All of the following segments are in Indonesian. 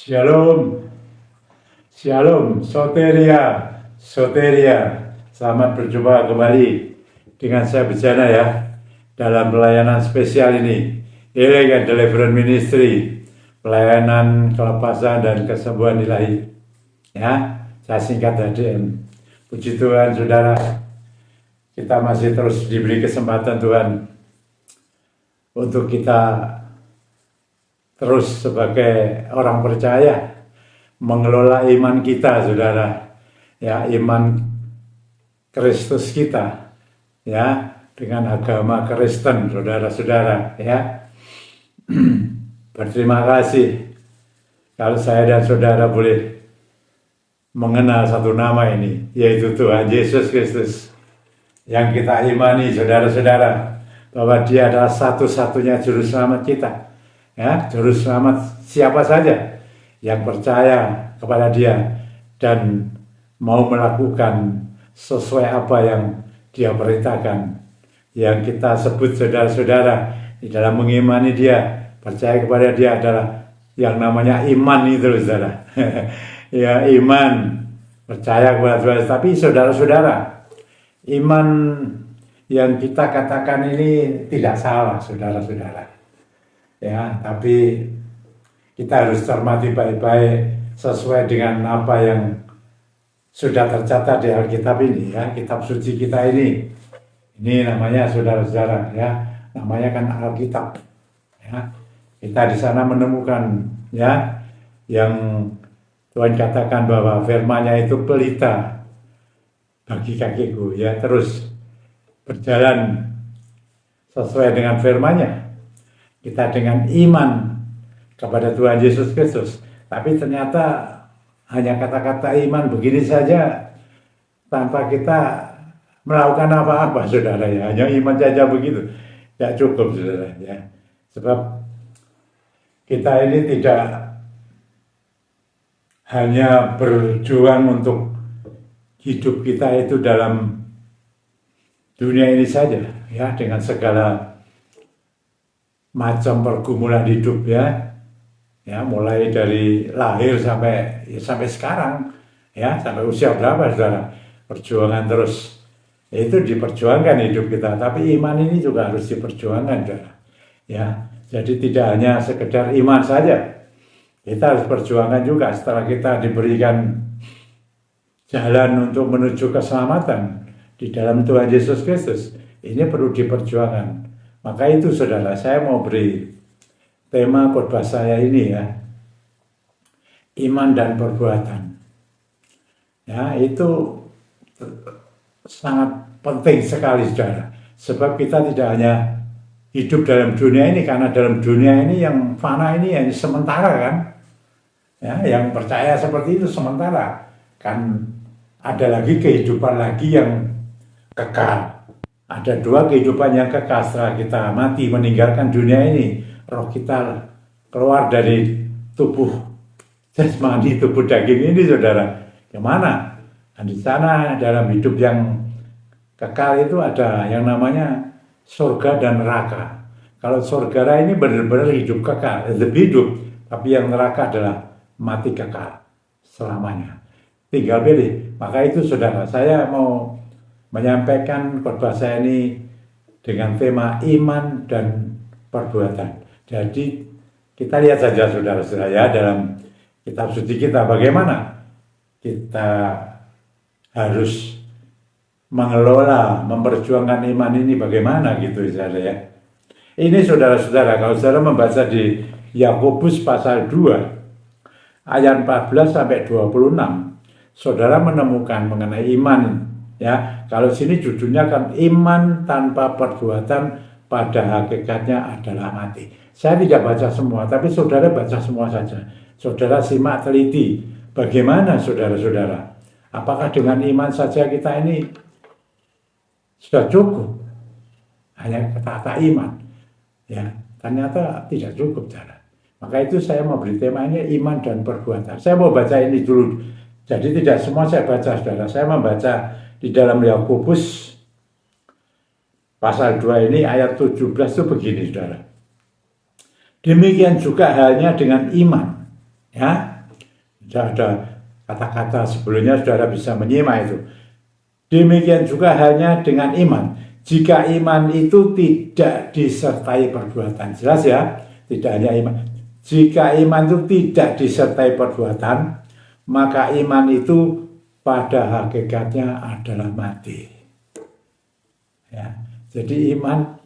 Shalom, Shalom, Soteria, Soteria. Selamat berjumpa kembali dengan saya Bejana ya, dalam pelayanan spesial ini, Healing and Deliverance Ministry, pelayanan kelepasan dan kesembuhan ilahi. Ya, saya singkat HDM. Puji Tuhan, saudara, kita masih terus diberi kesempatan Tuhan untuk kita terus sebagai orang percaya mengelola iman kita, saudara, ya, iman Kristus kita, ya, dengan agama Kristen, saudara-saudara, ya. Berterima kasih kalau saya dan saudara boleh mengenal satu nama ini, yaitu Tuhan Yesus Kristus, yang kita imani, saudara-saudara, bahwa Dia adalah satu-satunya juru selamat kita. Ya, juru selamat siapa saja yang percaya kepada Dia dan mau melakukan sesuai apa yang Dia perintahkan. Yang kita sebut, saudara-saudara, di dalam mengimani Dia, percaya kepada Dia adalah yang namanya iman itu, saudara. Ya, iman, percaya kepada Tuhan. Tapi saudara-saudara, iman yang kita katakan ini tidak salah, saudara-saudara. Ya, tapi kita harus cermati baik-baik sesuai dengan apa yang sudah tercatat di Alkitab ini, ya, kitab suci kita ini. Ini namanya, saudara-saudara, ya, namanya kan Alkitab. Ya, kita di sana menemukan, ya, yang Tuhan katakan bahwa firman-Nya itu pelita bagi kakiku, ya, terus berjalan sesuai dengan firman-Nya. Kita dengan iman kepada Tuhan Yesus Kristus, tapi ternyata hanya kata-kata iman begini saja tanpa kita melakukan apa-apa, saudara, ya, hanya iman saja begitu, tidak cukup, saudara, ya, sebab kita ini tidak hanya berjuang untuk hidup kita itu dalam dunia ini saja, ya, dengan segala macam pergumulan hidup, ya, mulai dari lahir sampai sekarang, ya, sampai usia berapa, saudara, perjuangan terus, itu diperjuangkan hidup kita. Tapi iman ini juga harus diperjuangkan, saudara, ya. Jadi tidak hanya sekedar iman saja, kita harus perjuangkan juga. Setelah kita diberikan jalan untuk menuju keselamatan di dalam Tuhan Yesus Kristus, ini perlu diperjuangkan. Maka itu, saudara, saya mau beri tema khotbah saya ini, ya, iman dan perbuatan. Ya, itu sangat penting sekali, saudara. Sebab kita tidak hanya hidup dalam dunia ini, karena dalam dunia ini yang fana ini yang sementara, kan. Ya, yang percaya seperti itu sementara. Kan ada lagi kehidupan lagi yang kekal. Ada dua kehidupan yang kekal setelah kita mati meninggalkan dunia ini. Roh kita keluar dari tubuh jasmani, tubuh daging ini, saudara. Kemana? Dan di sana dalam hidup yang kekal itu ada yang namanya surga dan neraka. Kalau surga ini benar-benar hidup kekal, lebih hidup. Tapi yang neraka adalah mati kekal selamanya. Tinggal pilih. Maka itu, saudara, saya mau menyampaikan khotbah saya ini dengan tema iman dan perbuatan. Jadi kita lihat saja, saudara-saudara, ya, dalam kitab suci kita bagaimana kita harus mengelola, memperjuangkan iman ini bagaimana, gitu, saudara, ya. Ini, saudara-saudara, kalau saudara membaca di Yakobus pasal 2 ayat 14 sampai 26, saudara menemukan mengenai iman. Ya, kalau sini judulnya kan iman tanpa perbuatan pada hakikatnya adalah mati. Saya tidak baca semua, tapi saudara baca semua saja. Saudara simak teliti. Bagaimana, saudara-saudara? Apakah dengan iman saja kita ini sudah cukup? Hanya kata-kata iman. Ya, ternyata tidak cukup, saudara. Maka itu saya mau beri temanya iman dan perbuatan. Saya mau baca ini dulu. Jadi tidak semua saya baca, saudara. Saya membaca di dalam Yakobus pasal 2 ini ayat 17 itu begini, saudara. Demikian juga halnya dengan iman, ya. Sudah ada kata-kata sebelumnya, saudara bisa menyimak itu. Demikian juga halnya dengan iman. Jika iman itu tidak disertai perbuatan, jelas ya, tidak hanya iman. Jika iman itu tidak disertai perbuatan, maka iman itu pada hakikatnya adalah mati. Ya, jadi iman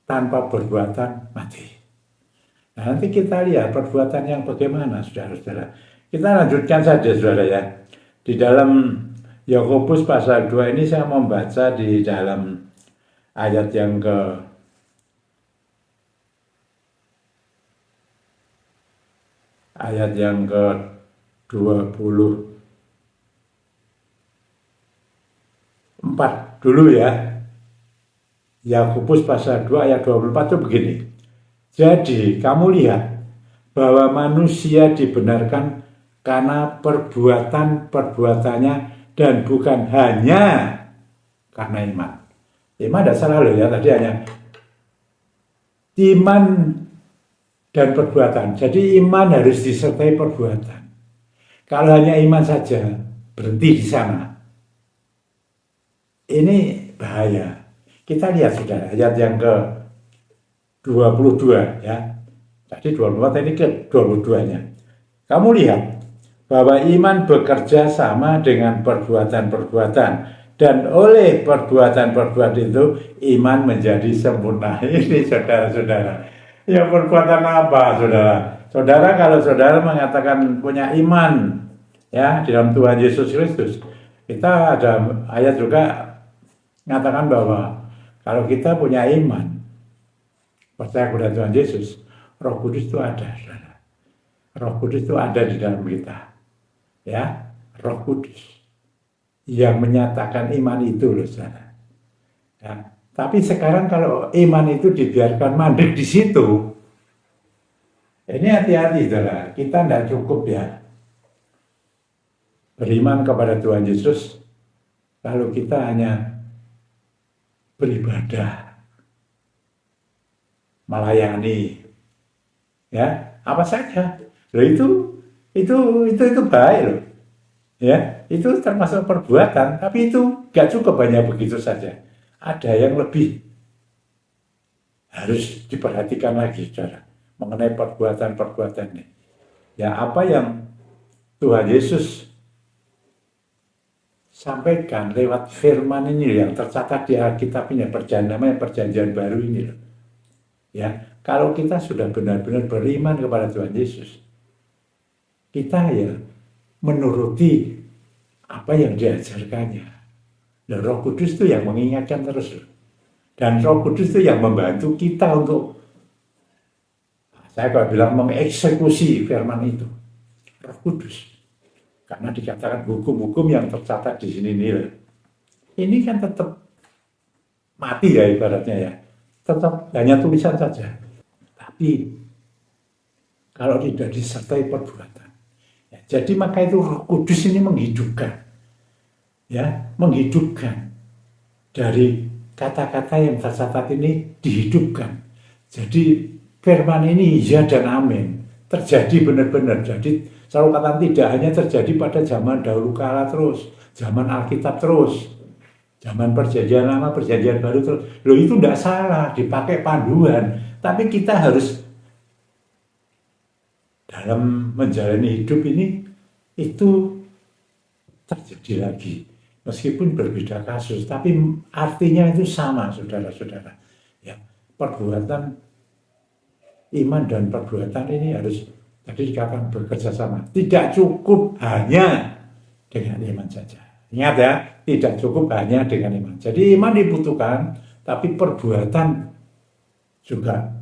tanpa perbuatan mati. Nah, nanti kita lihat perbuatan yang bagaimana, saudara-saudara. Kita lanjutkan saja, saudara ya. Di dalam Yakobus pasal 2 ini saya membaca di dalam ayat yang ke-24 dulu ya. Yakobus pasal 2 ayat 24 itu begini. Jadi kamu lihat bahwa manusia dibenarkan karena perbuatan-perbuatannya dan bukan hanya karena iman. Iman tidak salah loh ya, tadi hanya iman dan perbuatan. Jadi iman harus disertai perbuatan. Kalau hanya iman saja, berhenti di sana. Ini bahaya. Kita lihat saudara, ayat yang ke-22 ya. Tadi 24, ini ke-22-nya. Kamu lihat bahwa iman bekerja sama dengan perbuatan-perbuatan. Dan oleh perbuatan-perbuatan itu, iman menjadi sempurna. Ini saudara-saudara. Ya perbuatan apa saudara? Saudara kalau saudara mengatakan punya iman ya di dalam Tuhan Yesus Kristus. Kita ada ayat juga mengatakan bahwa kalau kita punya iman, percaya kepada Tuhan Yesus, Roh Kudus itu ada, saudara. Roh Kudus itu ada di dalam kita. Ya, Roh Kudus yang menyatakan iman itu loh, saudara. Ya. Tapi sekarang kalau iman itu dibiarkan mandek di situ, ini hati-hati, saudara. Kita tidak cukup ya beriman kepada Tuhan Yesus kalau kita hanya beribadah, melayani, ya apa saja. Loh itu baik loh, ya itu termasuk perbuatan. Tapi itu gak cukup hanya begitu saja. Ada yang lebih harus diperhatikan lagi, saudara, mengenai perbuatan-perbuatan ini. Ya apa yang Tuhan Yesus sampaikan lewat firman ini yang tercatat di Alkitab ini, perjanjian baru ini loh. Ya, kalau kita sudah benar-benar beriman kepada Tuhan Yesus, kita ya menuruti apa yang diajarkannya. Dan Roh Kudus itu yang mengingatkan terus. Dan Roh Kudus itu yang membantu kita untuk, saya kalau bilang, mengeksekusi firman itu. Roh Kudus. Karena dikatakan hukum-hukum yang tercatat di sini nih. Ini kan tetap mati ya ibaratnya ya. Tetap hanya tulisan saja. Tapi kalau tidak disertai perbuatan. Ya, jadi maka itu Roh Kudus ini menghidupkan. Ya, menghidupkan. Dari kata-kata yang tercatat ini dihidupkan. Jadi firman ini iya dan amin. Terjadi benar-benar. Jadi selalu kata tidak hanya terjadi pada zaman dahulu kala terus, zaman Alkitab terus, zaman perjanjian lama, perjanjian baru terus. Loh itu tidak salah, dipakai panduan. Tapi kita harus dalam menjalani hidup ini, itu terjadi lagi. Meskipun berbeda kasus, tapi artinya itu sama, saudara-saudara. Ya, perbuatan, iman dan perbuatan ini harus tadi dikatakan bekerja sama. Tidak cukup hanya dengan iman saja. Ingat ya, tidak cukup hanya dengan iman. Jadi iman dibutuhkan, tapi perbuatan juga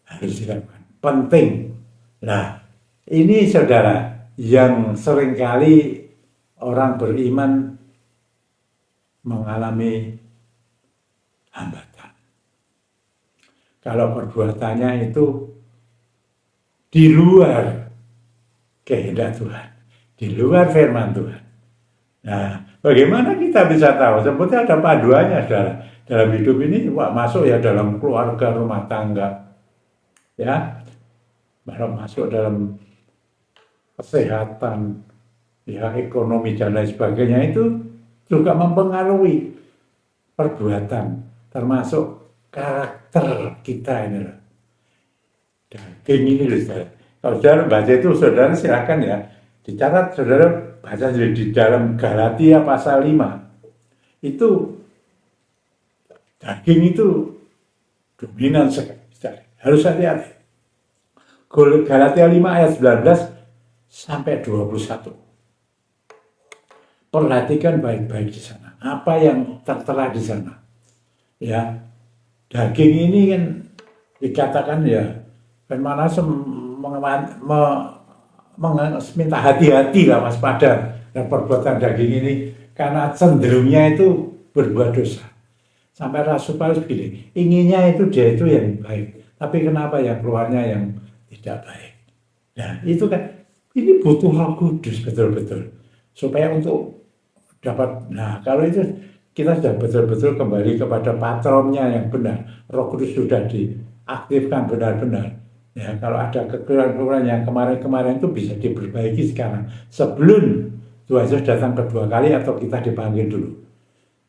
harus dilakukan. Penting. Nah, ini saudara, yang seringkali orang beriman mengalami hambatan. Kalau perbuatannya itu di luar kehendak Tuhan, di luar firman Tuhan. Nah, bagaimana kita bisa tahu? Sebetulnya ada paduannya, saudara. Dalam hidup ini, masuk ya dalam keluarga, rumah tangga. Ya, baru masuk dalam kesehatan, ya ekonomi dan lain sebagainya itu juga mempengaruhi perbuatan, termasuk karakter kita ini loh. Daging ini loh, saudara. Kalau saudara baca itu, saudara silakan ya dicatat, saudara baca di dalam Galatia pasal 5 itu daging itu dominan sekali, harus hati-hati. Galatia 5 ayat 19 sampai 21. Perhatikan baik-baik di sana. Apa yang tertera di sana? Ya, daging ini kan dikatakan ya, bagaimana minta hati-hati lah, waspada dan perbuatan daging ini karena cenderungnya itu berbuat dosa. Sampai Rasul Paulus begini, inginnya itu dia itu yang baik, tapi kenapa yang keluarnya yang tidak baik? Nah itu kan, ini butuh Roh Kudus betul-betul supaya untuk dapat. Nah kalau itu kita sudah betul-betul kembali kepada patronnya yang benar, Roh Kudus sudah diaktifkan benar-benar. Ya kalau ada kekurangan yang kemarin-kemarin itu bisa diperbaiki sekarang sebelum Tuhan Yesus datang kedua kali atau kita dipanggil dulu.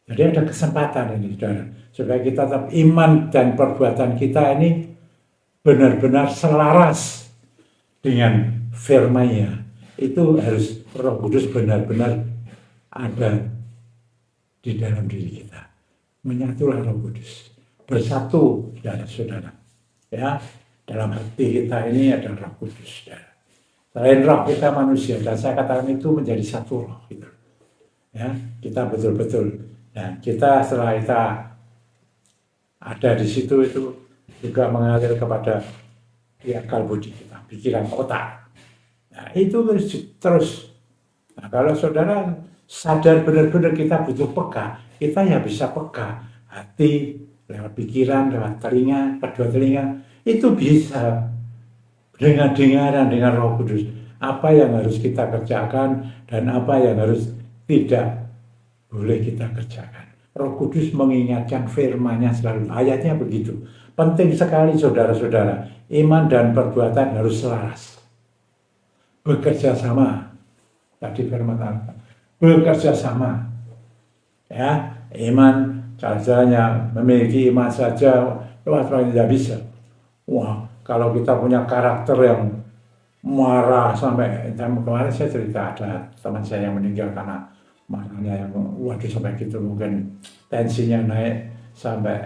Jadi ada kesempatan ini, saudara, supaya kita tetap iman dan perbuatan kita ini benar-benar selaras dengan firman-Nya. Itu harus Roh Kudus benar-benar ada di dalam diri kita. Menyatulah Roh Kudus, bersatu, saudara-saudara. Ya, dalam hati kita ini ada Roh Kudus, saudara. Selain roh kita manusia, dan saya katakan itu menjadi satu roh, gitu. Ya, kita betul-betul. Nah, kita setelah kita ada di situ itu juga mengalir kepada akal budi kita, pikiran otak. Nah, itu terus. Nah, kalau saudara sadar benar-benar kita butuh peka, kita ya bisa peka. Hati, lewat pikiran, lewat telinga, kedua telinga, itu bisa dengan dengaran, dengan Roh Kudus. Apa yang harus kita kerjakan dan apa yang harus tidak boleh kita kerjakan. Roh Kudus mengingatkan firman-Nya selalu. Ayatnya begitu. Penting sekali saudara-saudara. Iman dan perbuatan harus selaras. Bekerja sama. Tadi firman Allah. Bekerja sama. Ya, iman caranya memiliki iman saja tidak bisa. Wah, kalau kita punya karakter yang marah sampai kemarin saya cerita ada teman saya yang meninggal karena marahnya yang waduh sampai gitu, mungkin tensinya naik sampai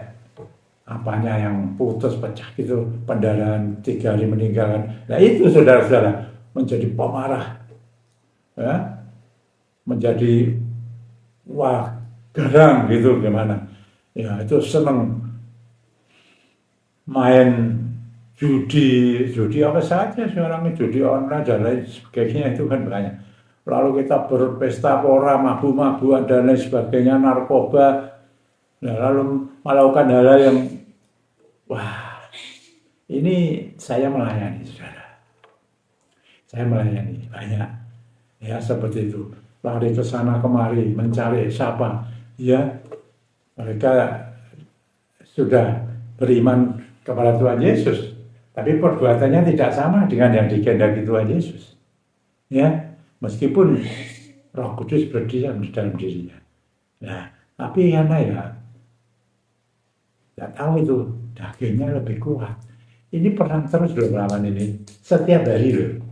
apanya yang putus pecah gitu, pendarahan 3 hari meninggal. Nah itu saudara-saudara menjadi pemarah, ya, menjadi wah garang gitu gimana? Ya itu seneng main judi apa saja sekarang, judi online dan lain sebagainya itu kan banyak. Lalu kita berpesta pora, mabuk-mabukan dan lain sebagainya, narkoba. Nah, lalu melakukan hal-hal yang wah, ini saya melayani, saudara. Saya melayani banyak, ya seperti itu. Lari ke sana kemari, mencari siapa, ya mereka sudah beriman kepada Tuhan Yesus, tapi perbuatannya tidak sama dengan yang dikehendaki Tuhan Yesus. Ya, meskipun Roh Kudus berdiam di dalam dirinya. Nah, tapi karena ya tidak tahu itu dagingnya lebih kuat. Ini perang terus loh melawan ini, setiap hari loh.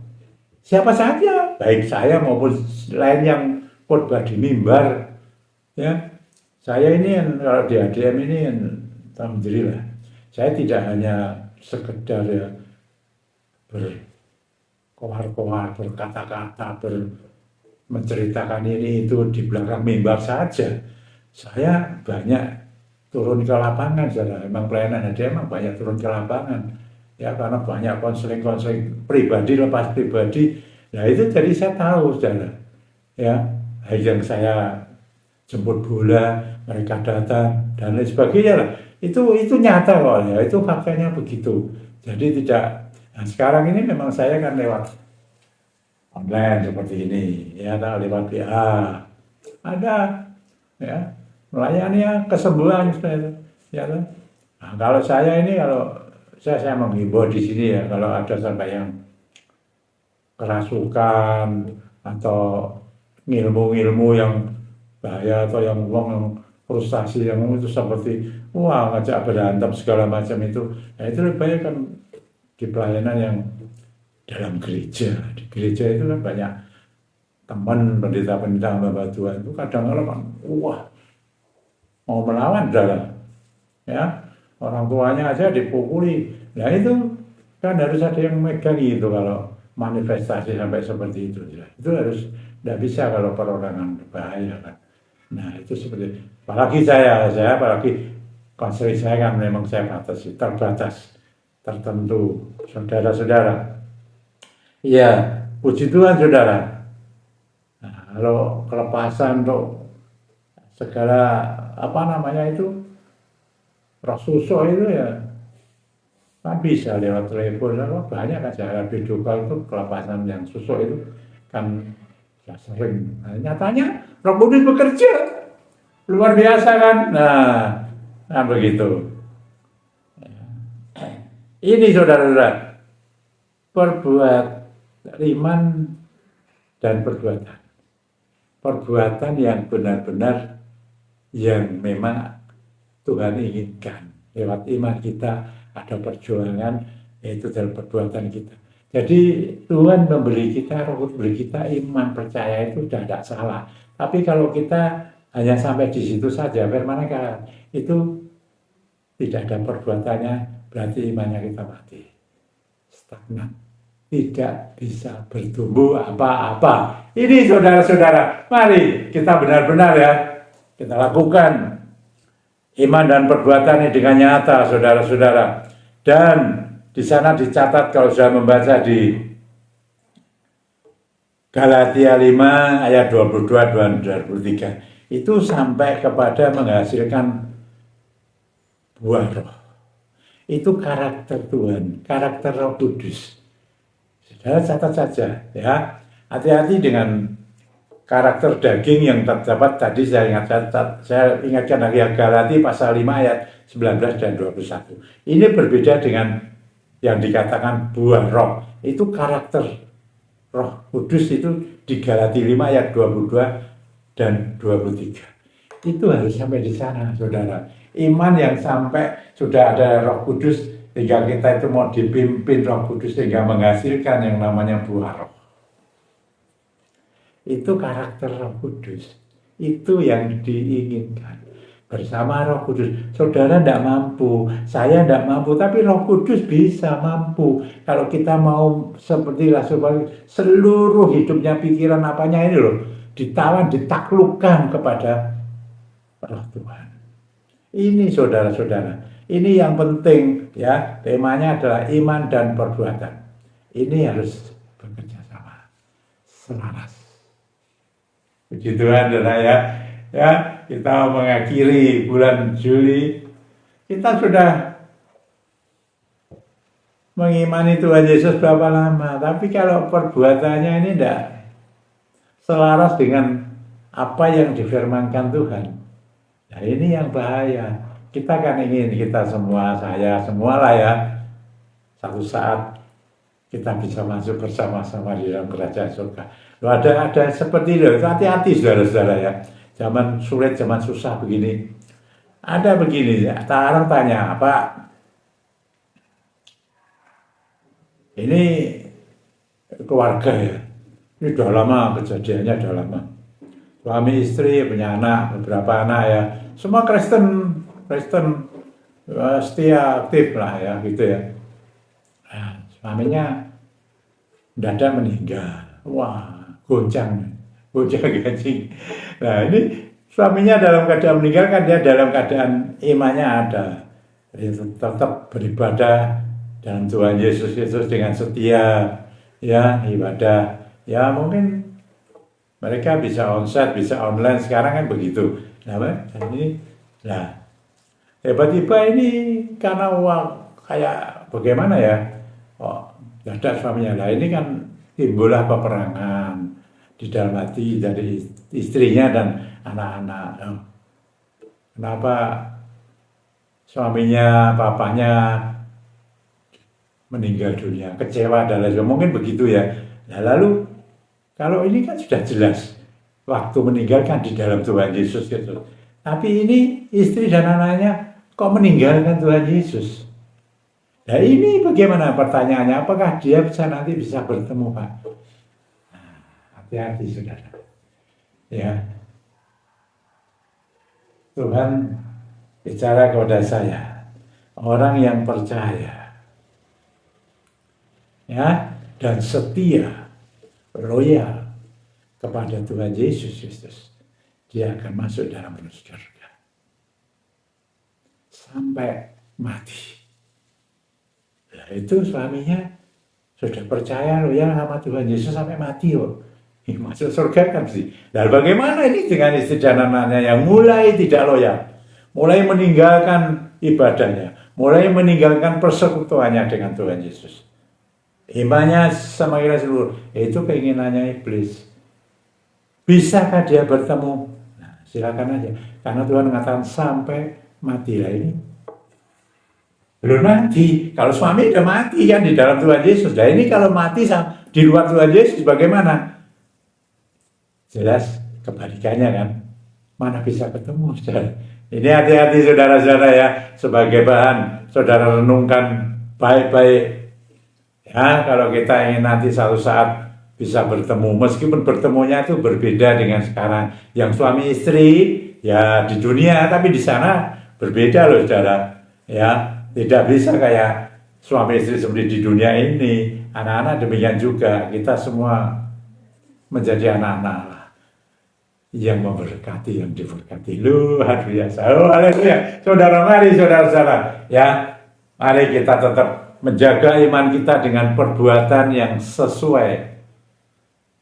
Siapa saja, baik saya maupun lain yang khotbah di mimbar, ya. Saya ini kalau di ADM ini alhamdulillah, saya tidak hanya sekedar ya berkoar-koar, berkata-kata, menceritakan ini itu di belakang mimbar saja. Saya banyak turun ke lapangan, saudara. Memang pelayanan ADM memang banyak turun ke lapangan. Ya karena banyak konseling-konseling pribadi, lepas pribadi. Nah itu jadi saya tahu, saudara. Ya, yang saya jemput bola, mereka datang dan lain sebagainya lah. Itu nyata kok ya, itu faktanya begitu. Jadi tidak. Nah, sekarang ini memang saya kan lewat online seperti ini, ya lewat PA. Ada ya melayani kesembuhan ya. Nah, kalau saya ini kalau saya menghimbau di sini ya, kalau ada sampai yang kerasukan atau ilmu-ilmu yang bahaya atau yang uang yang frustasi yang itu seperti wah ngajak berantem segala macam itu. Nah itu lebih banyak kan di pelayanan yang dalam gereja. Di gereja itu kan banyak teman pendeta-pendeta hamba Tuhan itu kadang-kadang kan wah mau melawan saudara, ya orang tuanya aja dipukuli. Nah itu kan harus ada yang megang gitu kalau manifestasi sampai seperti itu. Itu harus tidak bisa kalau perorangan bahaya kan. Nah itu seperti apalagi saya apalagi konseling saya kan memang saya terbatas tertentu saudara-saudara. Iya, puji Tuhan saudara. Nah, kalau kelepasan untuk segala apa namanya itu roh susuk itu ya kan bisa lewat telepon, banyak kan cara video call itu kelepasan yang susuk itu kan ya sering. Nah, nyatanya Roh Kudus bekerja luar biasa kan. Nah begitu. Ini saudara-saudara, perbuatan iman dan perbuatan. Perbuatan yang benar-benar yang memang Tuhan inginkan. Lewat iman kita ada perjuangan, yaitu dalam perbuatan kita. Jadi Tuhan memberi kita, Roh Kudus beri kita iman, percaya itu sudah tidak salah. Tapi kalau kita hanya sampai di situ saja, firman itu tidak ada perbuatannya, berarti imannya kita mati. Stagnan. Tidak bisa bertumbuh apa-apa. Ini saudara-saudara, mari kita benar-benar ya, kita lakukan iman dan perbuatan ini dengan nyata, saudara-saudara. Dan di sana dicatat kalau sudah membaca di Galatia 5 ayat 22 dan 23. Itu sampai kepada menghasilkan buah roh. Itu karakter Tuhan, karakter Roh Kudus. Saudara catat saja ya. Hati-hati dengan karakter daging yang terdapat tadi saya ingatkan lagi Galatia pasal 5 ayat 19 dan 21. Ini berbeda dengan yang dikatakan buah roh. Itu karakter Roh Kudus itu di Galatia 5 ayat 22 dan 23. Itu harus sampai di sana, saudara. Iman yang sampai sudah ada Roh Kudus sehingga kita itu mau dipimpin Roh Kudus sehingga menghasilkan yang namanya buah roh. Itu karakter Roh Kudus. Itu yang diinginkan. Bersama Roh Kudus. Saudara tidak mampu, saya tidak mampu, tapi Roh Kudus bisa mampu. Kalau kita mau seperti Rasul, seluruh hidupnya, pikiran apanya ini loh, ditawan, ditaklukkan kepada Roh Tuhan. Ini saudara-saudara, ini yang penting ya, temanya adalah iman dan perbuatan. Ini harus bekerja sama, selaras. Puji Tuhan ya. Ya, kita mengakhiri bulan Juli, kita sudah mengimani Tuhan Yesus berapa lama, tapi kalau perbuatannya ini tidak selaras dengan apa yang difirmankan Tuhan, nah ini yang bahaya. Kita kan ingin, kita semua, saya semualah ya, satu saat kita bisa masuk bersama-sama di dalam kerajaan surga. Loh, ada seperti itu, hati-hati saudara-saudara ya. Zaman sulit, zaman susah begini. Ada begini, ya. Orang tanya, Pak, ini keluarga ya, ini sudah lama kejadiannya, sudah lama. Suami istri punya anak, beberapa anak ya, semua Kristen setia, aktif lah ya, gitu ya. Nah, suaminya mendadak meninggal, wah goncang gancing. Nah ini suaminya dalam keadaan meninggal kan dia dalam keadaan imannya ada, dia tetap beribadah dalam Tuhan Yesus dengan setia ya, ibadah ya. Mungkin mereka bisa onsite, bisa online sekarang kan begitu. Nah ini, nah tiba-tiba ini karena uang kayak bagaimana ya, ada suaminya. Nah ini kan timbullah peperangan di dalam hati dari istrinya dan anak-anak. Kenapa suaminya, papanya meninggal dunia, kecewa dan lain sebagainya, mungkin begitu ya. Nah lalu kalau ini kan sudah jelas waktu meninggalkan di dalam Tuhan Yesus gitu. Tapi ini istri dan anaknya kok meninggalkan Tuhan Yesus. Nah ini bagaimana pertanyaannya? Apakah dia nanti bisa bertemu Pak? Nah, hati-hati saudara. Ya, Tuhan bicara kepada saya, orang yang percaya, ya, dan setia, loyal kepada Tuhan Yesus Kristus, dia akan masuk dalam surga sampai mati. Nah, itu suaminya sudah percaya loyal sama Tuhan Yesus sampai mati loh. Masuk surga kan sih. Dan bagaimana ini dengan istri dan anaknya yang mulai tidak loyal, mulai meninggalkan ibadahnya, mulai meninggalkan persekutuannya dengan Tuhan Yesus. Imannya semakin seluruh, itu keinginannya iblis. Bisakah dia bertemu? Nah, silakan aja. Karena Tuhan mengatakan sampai mati lah ini. Belum mati. Kalau suami udah mati kan di dalam Tuhan Yesus. Nah ini kalau mati di luar Tuhan Yesus bagaimana? Jelas kebalikannya kan. Mana bisa ketemu saudara. Ini hati-hati saudara-saudara ya. Sebagai bahan saudara renungkan baik-baik. Ya kalau kita ingin nanti suatu saat bisa bertemu. Meskipun bertemunya itu berbeda dengan sekarang. Yang suami istri ya di dunia. Tapi di sana berbeda loh saudara. Ya tidak bisa kayak suami istri seperti di dunia ini. Anak-anak demikian juga. Kita semua menjadi anak-anak Allah yang memberkati, yang diberkati. Luar biasa. Oh, haleluya. Saudara, mari saudara-saudara. Ya, mari kita tetap menjaga iman kita dengan perbuatan yang sesuai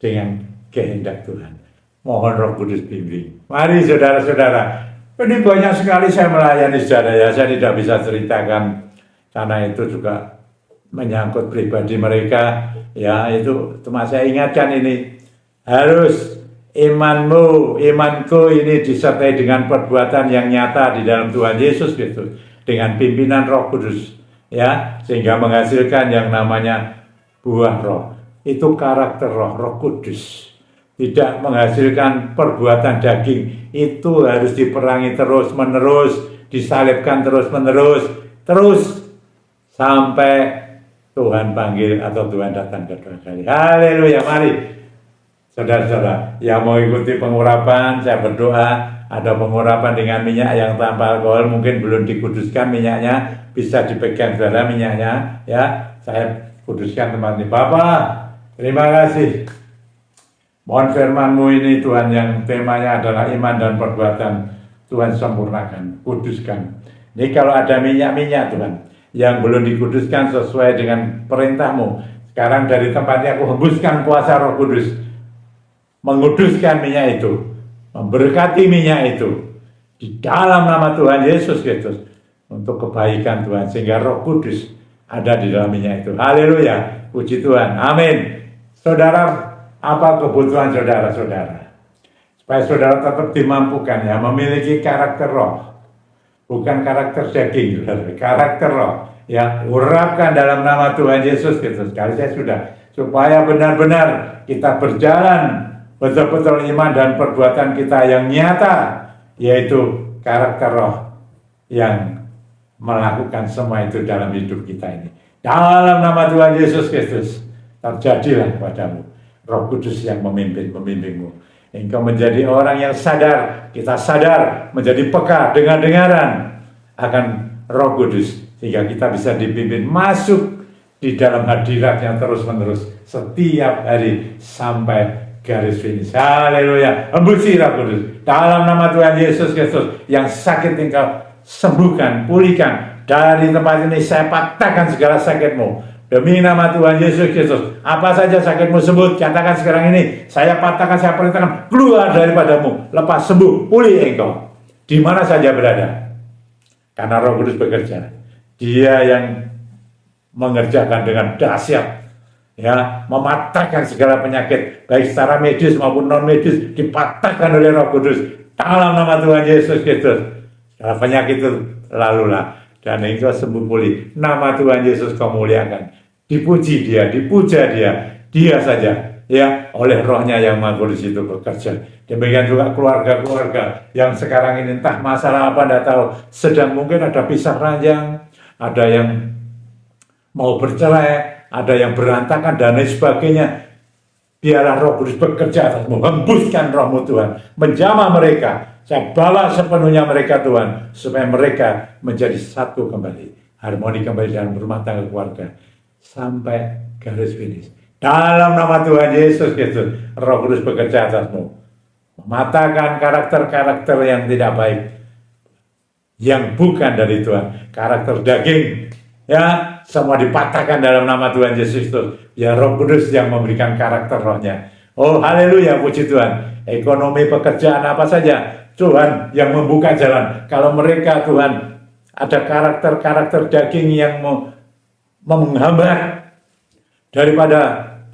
dengan kehendak Tuhan. Mohon Roh Kudus bimbing. Mari saudara-saudara. Ini banyak sekali saya melayani saudara ya. Saya tidak bisa ceritakan karena itu juga menyangkut pribadi mereka. Ya, itu cuma saya ingatkan ini. Harus imanmu, imanku ini disertai dengan perbuatan yang nyata di dalam Tuhan Yesus gitu, dengan pimpinan Roh Kudus, ya, sehingga menghasilkan yang namanya buah Roh. Itu karakter Roh, Roh Kudus. Tidak menghasilkan perbuatan daging. Itu harus diperangi terus-menerus, disalibkan terus-menerus, terus sampai Tuhan panggil atau Tuhan datang kedua kali. Haleluya, mari. Saudara-saudara yang mau ikuti pengurapan, saya berdoa ada pengurapan dengan minyak yang tanpa alkohol, mungkin belum dikuduskan minyaknya, bisa dipegang saudara minyaknya, ya. Saya kuduskan teman ini. Bapak, terima kasih. Mohon firman-Mu ini Tuhan yang temanya adalah iman dan perbuatan, Tuhan sempurnakan, kuduskan. Ini kalau ada minyak-minyak Tuhan yang belum dikuduskan sesuai dengan perintah-Mu, sekarang dari tempatnya aku hembuskan kuasa Roh Kudus, menguduskan minyak itu, memberkati minyak itu di dalam nama Tuhan Yesus Kristus untuk kebaikan Tuhan, sehingga Roh Kudus ada di dalam minyak itu. Haleluya, puji Tuhan, amin. Saudara, apa kebutuhan saudara-saudara? Supaya saudara tetap dimampukan ya, memiliki karakter Roh, bukan karakter daging, karakter Roh. Ya, urapan dalam nama Tuhan Yesus Kristus. Kali saya sudah, supaya benar-benar kita berjalan betul-betul iman dan perbuatan kita yang nyata, yaitu karakter Roh yang melakukan semua itu dalam hidup kita ini. Dalam nama Tuhan Yesus Kristus, terjadilah padamu Roh Kudus yang membimbingmu. Engkau menjadi orang yang sadar, kita sadar, menjadi peka dengar-dengaran akan Roh Kudus, sehingga kita bisa dipimpin masuk di dalam hadirat-Nya terus-menerus setiap hari sampai garis finish. Haleluya. Hembusi Roh Kudus dalam nama Tuhan Yesus Kristus. Yang sakit engkau sembuhkan, pulihkan. Dari tempat ini saya patahkan segala sakitmu demi nama Tuhan Yesus Kristus. Apa saja sakitmu sebut, katakan sekarang ini. Saya patahkan, saya perintahkan, keluar daripadamu. Lepas, sembuh, pulih engkau di mana saja berada. Karena Roh Kudus bekerja. Dia yang mengerjakan dengan dahsyat, ya, mematahkan segala penyakit baik secara medis maupun non medis, dipatahkan oleh Roh Kudus dalam nama Tuhan Yesus Kristus. Segala penyakit itu lalulah dan engkau sembuh pulih. Nama Tuhan Yesus kau muliakan, dipuji Dia, dipuja Dia Dia saja, ya, oleh Rohnya yang Maha Kudus itu bekerja. Demikian juga keluarga-keluarga yang sekarang ini entah masalah apa, tidak tahu, sedang mungkin ada pisah ranjang, ada yang mau bercerai, ada yang berantakan dan lain sebagainya. Biarlah Roh Kudus bekerja atasmu, hembuskan Rohmu Tuhan, menjamah mereka. Saya bawa sepenuhnya mereka Tuhan, supaya mereka menjadi satu kembali, harmoni kembali dalam rumah tangga keluarga, sampai garis finish. Dalam nama Tuhan Yesus Kristus, Roh Kudus bekerja atasmu, mematahkan karakter-karakter yang tidak baik, yang bukan dari Tuhan, karakter daging, ya, semua dipatahkan dalam nama Tuhan Yesus Kristus. Ya, Roh Kudus yang memberikan karakter Rohnya. Oh, haleluya, puji Tuhan. Ekonomi, pekerjaan, apa saja, Tuhan yang membuka jalan. Kalau mereka, Tuhan, ada karakter-karakter daging yang menghambat daripada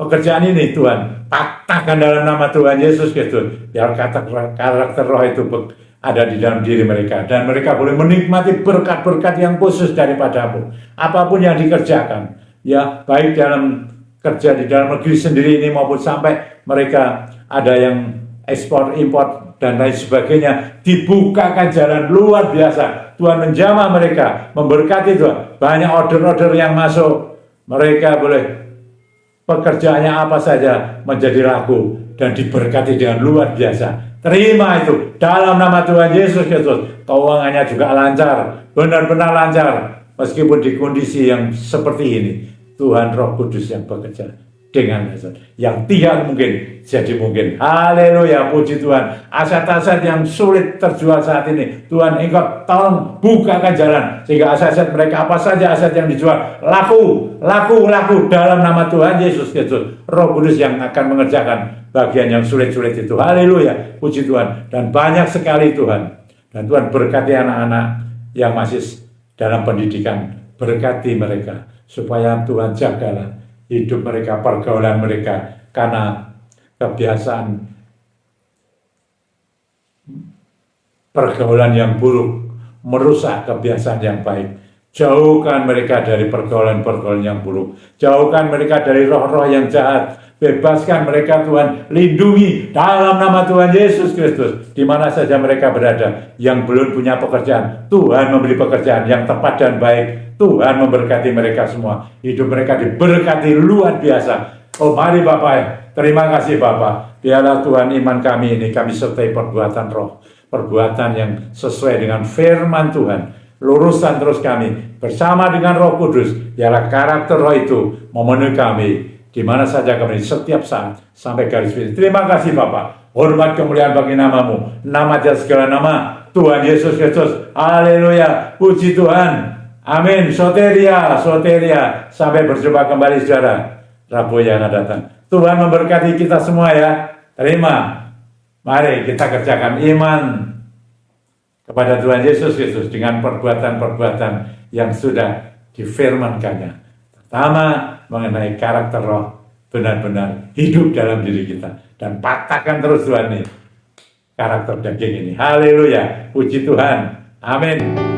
pekerjaan ini, Tuhan, patahkan dalam nama Tuhan Yesus Kristus. Biar karakter Roh itu ada di dalam diri mereka, dan mereka boleh menikmati berkat-berkat yang khusus daripadamu. Apapun yang dikerjakan, ya, baik dalam kerja di dalam negeri sendiri ini maupun sampai mereka ada yang ekspor, import, dan lain sebagainya, dibukakan jalan luar biasa. Tuhan menjamah mereka, memberkati Tuhan. Banyak order-order yang masuk, mereka boleh pekerjaannya apa saja menjadi laku dan diberkati dengan luar biasa. Terima itu dalam nama Tuhan Yesus Kristus. Keuangannya juga lancar, benar-benar lancar, meskipun di kondisi yang seperti ini. Tuhan Roh Kudus yang bekerja dengan dasar yang tidak mungkin jadi mungkin. Haleluya, puji Tuhan. Aset-aset yang sulit terjual saat ini, Tuhan, Engkau tolong bukakan jalan sehingga aset-aset mereka, apa saja aset yang dijual, laku dalam nama Tuhan Yesus Kristus. Roh Kudus yang akan mengerjakan bagian yang sulit-sulit itu. Haleluya, puji Tuhan. Dan banyak sekali Tuhan. Dan Tuhan berkati anak-anak yang masih dalam pendidikan, berkati mereka supaya Tuhan jagalah hidup mereka, pergaulan mereka, karena kebiasaan pergaulan yang buruk merusak kebiasaan yang baik. Jauhkan mereka dari pergaulan-pergaulan yang buruk, jauhkan mereka dari roh-roh yang jahat, bebaskan mereka Tuhan, lindungi dalam nama Tuhan Yesus Kristus. Di mana saja mereka berada, yang belum punya pekerjaan, Tuhan memberi pekerjaan yang tepat dan baik. Tuhan memberkati mereka semua, hidup mereka diberkati luar biasa. Oh, mari Bapak, terima kasih Bapak. Biarlah Tuhan iman kami ini, kami sertai perbuatan roh, perbuatan yang sesuai dengan firman Tuhan. Luruskan terus kami bersama dengan Roh Kudus. Biarlah karakter roh itu memenuhi kami di mana saja kami, setiap saat sampai garis finish. Terima kasih Bapak. Hormat kemuliaan bagi namamu, nama dan segala nama Tuhan Yesus Kristus. Haleluya, puji Tuhan. Amin. Soteria. Sampai berjumpa kembali saudara Rabu yang akan datang. Tuhan memberkati kita semua ya. Terima. Mari kita kerjakan iman kepada Tuhan Yesus Kristus dengan perbuatan-perbuatan yang sudah difirmankannya. Pertama, mengenai karakter roh, benar-benar hidup dalam diri kita. Dan patahkan terus Tuhan ini karakter daging ini. Haleluya. Puji Tuhan. Amin.